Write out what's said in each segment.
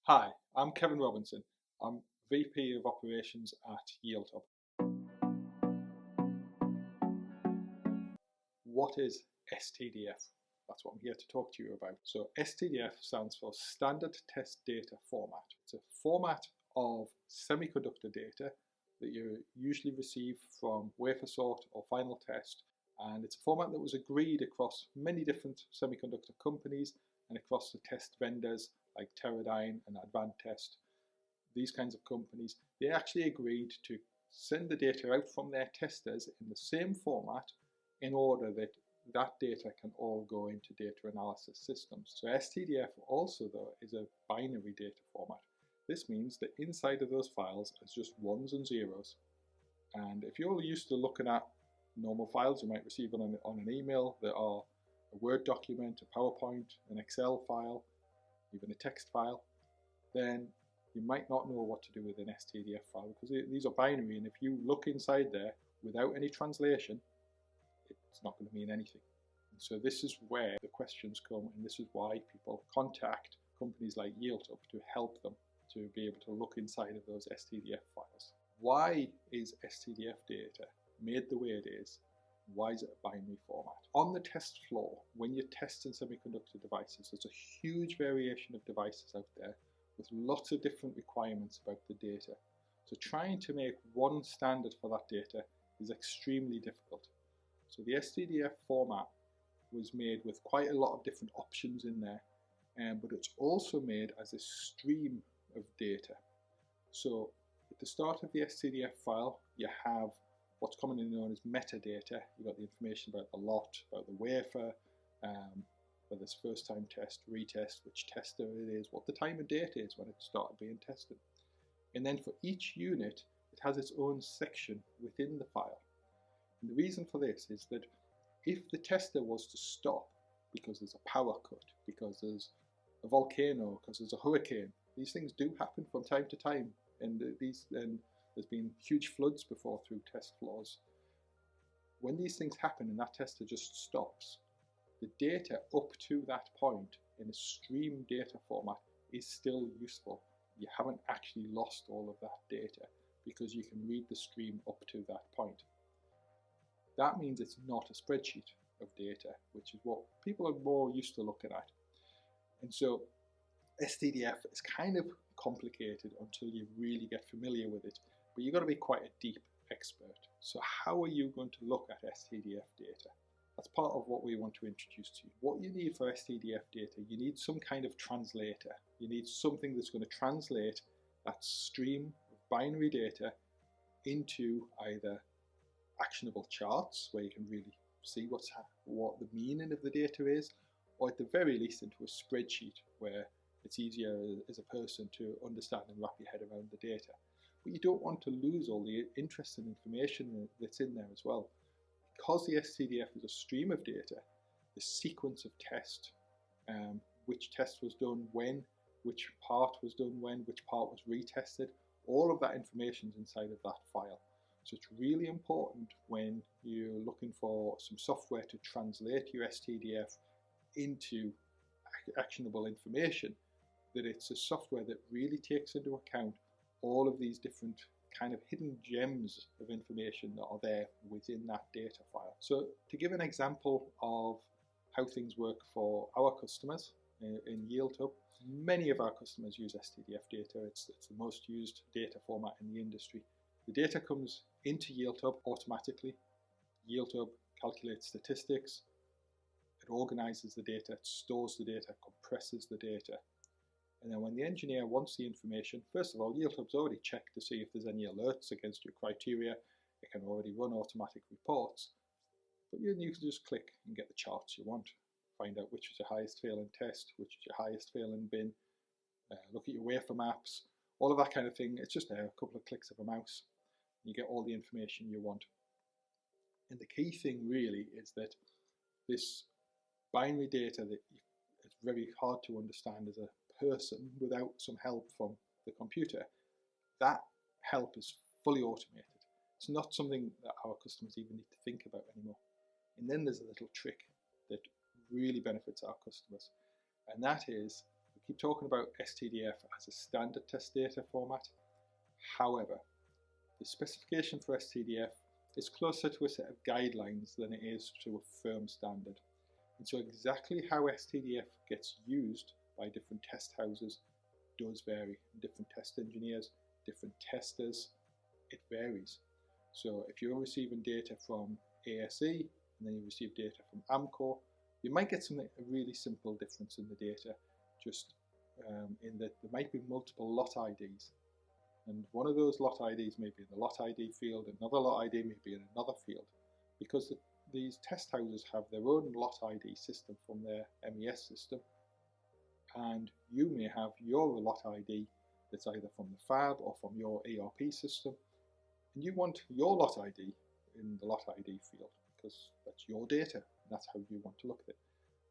Hi, I'm Kevin Robinson. I'm VP of Operations at yieldHUB. What is STDF? That's what I'm here to talk to you about. So STDF stands for Standard Test Data Format. It's a format of semiconductor data that you usually receive from wafer sort or final test, and it's a format that was agreed across many different semiconductor companies and across the test vendors like Teradyne and Advantest. These kinds of companies, they actually agreed to send the data out from their testers in the same format in order that that data can all go into data analysis systems. So STDF also, though, is a binary data format. This means that inside of those files is just ones and zeros. And if you're used to looking at normal files you might receive on an email that are a Word document, a PowerPoint, an Excel file, even a text file, then you might not know what to do with an STDF file because these are binary, and if you look inside there without any translation, it's not going to mean anything. And so this is where the questions come, and this is why people contact companies like yieldHUB to help them to be able to look inside of those STDF files. Why is STDF data made the way it is? Why is it a binary format? On the test floor, when you're testing semiconductor devices, there's a huge variation of devices out there with lots of different requirements about the data. So trying to make one standard for that data is extremely difficult. So the STDF format was made with quite a lot of different options in there, but it's also made as a stream of data. So at the start of the STDF file, you have what's commonly known as metadata. You've got the information about the lot, about the wafer, whether it's first time test, retest, which tester it is, what the time of date is when it started being tested. And then for each unit, it has its own section within the file. And the reason for this is that if the tester was to stop because there's a power cut, because there's a volcano, because there's a hurricane, these things do happen from time to time, and there's been huge floods before through test floors. When these things happen and that tester just stops, the data up to that point in a stream data format is still useful. You haven't actually lost all of that data because you can read the stream up to that point. That means it's not a spreadsheet of data, which is what people are more used to looking at. And so STDF is kind of complicated until you really get familiar with it, but you've got to be quite a deep expert. So how are you going to look at STDF data? That's part of what we want to introduce to you. What you need for STDF data, you need some kind of translator. You need something that's going to translate that stream of binary data into either actionable charts where you can really see what the meaning of the data is, or at the very least into a spreadsheet where it's easier as a person to understand and wrap your head around the data. But you don't want to lose all the interesting information that's in there as well. Because the STDF is a stream of data, the sequence of test, which test was done when, which part was done when, which part was retested, all of that information is inside of that file. So it's really important when you're looking for some software to translate your STDF into actionable information, that it's a software that really takes into account all of these different kind of hidden gems of information that are there within that data file. So to give an example of how things work for our customers in yieldHUB, many of our customers use STDF data. It's the most used data format in the industry. The data comes into yieldHUB automatically. yieldHUB calculates statistics, it organizes the data, it stores the data, compresses the data. And then when the engineer wants the information, first of all, yieldHUB's already checked to see if there's any alerts against your criteria. It can already run automatic reports. But you can just click and get the charts you want. Find out which is your highest failing test, which is your highest failing bin. Look at your wafer maps, all of that kind of thing. It's just a couple of clicks of a mouse. You get all the information you want. And the key thing really is that this binary data that it's very hard to understand as a person without some help from the computer, that help is fully automated. It's not something that our customers even need to think about anymore. And then there's a little trick that really benefits our customers, and that is keep talking about STDF as a standard test data format. However, the specification for STDF is closer to a set of guidelines than it is to a firm standard. And so exactly how STDF gets used by different test houses does vary. Different test engineers, different testers, it varies. So if you're receiving data from ASE and then you receive data from AMCO, you might get a really simple difference in the data, just in that there might be multiple lot IDs. And one of those lot IDs may be in the lot ID field, another lot ID may be in another field, because these test houses have their own lot ID system from their MES system, and you may have your lot ID that's either from the fab or from your ERP system, and you want your lot ID in the lot ID field because that's your data, and that's how you want to look at it.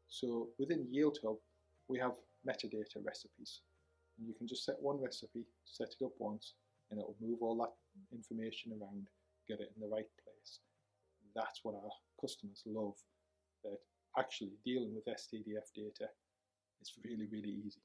So within yieldHUB, we have metadata recipes, and you can just set one recipe, set it up once, and it will move all that information around, get it in the right place. That's what our customers love, that actually dealing with STDF data is really, really easy.